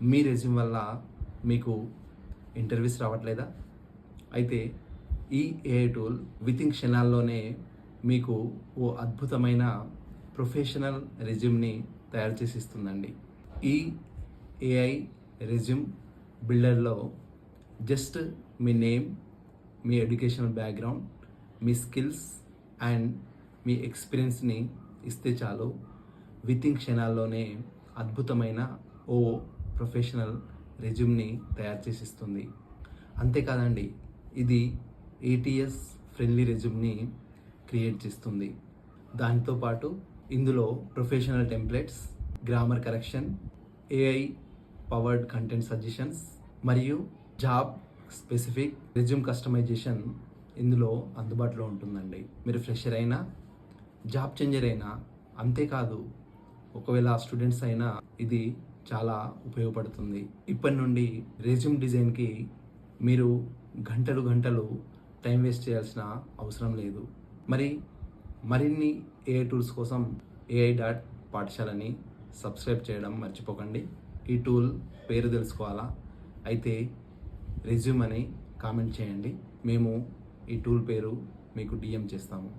మీ resume వల్ల మీకు interviews రావట్లేదా? అయితే ఈ ఏఐ టూల్ వితిన్ క్షణాల్లోనే మీకు ఓ అద్భుతమైన ప్రొఫెషనల్ రెజ్యూమ్ని తయారు చేసి ఇస్తుందండి. ఈ ఏఐ రెజ్యూమ్ బిల్డర్లో జస్ట్ మీ నేమ్, మీ ఎడ్యుకేషనల్ బ్యాక్గ్రౌండ్, మీ స్కిల్స్ అండ్ మీ ఎక్స్పీరియన్స్ని ఇస్తే చాలు, వితిన్ క్షణాల్లోనే అద్భుతమైన ఓ ప్రొఫెషనల్ రెజ్యూమ్ని తయారు చేసి ఇస్తుంది. అంతేకాదండి, ఇది ఏటీఎస్ ఫ్రెండ్లీ రెజ్యూమ్ని క్రియేట్ చేస్తుంది. దానితో పాటు ఇందులో professional templates, grammar correction, AI powered content suggestions మరియు జాబ్ స్పెసిఫిక్ రెజ్యూమ్ కస్టమైజేషన్ ఇందులో అందుబాటులో ఉంటుందండి. మీరు ఫ్రెషర్ అయినా, జాబ్ చేంజర్ అయినా, అంతేకాదు ఒకవేళ స్టూడెంట్స్ అయినా ఇది చాలా ఉపయోగపడుతుంది. ఇప్పటి నుండి రెజ్యూమ్ డిజైన్కి మీరు గంటలు టైం వేస్ట్ చేయాల్సిన అవసరం లేదు. మరిన్ని ఏఐ టూల్స్ కోసం AI.పాఠశాలని సబ్స్క్రైబ్ చేయడం మర్చిపోకండి. ఈ టూల్ పేరు తెలుసుకోవాలా అయితే రెజ్యూమ్ అని కామెంట్ చేయండి. మేము ఈ టూల్ పేరు మీకు DM చేస్తాము.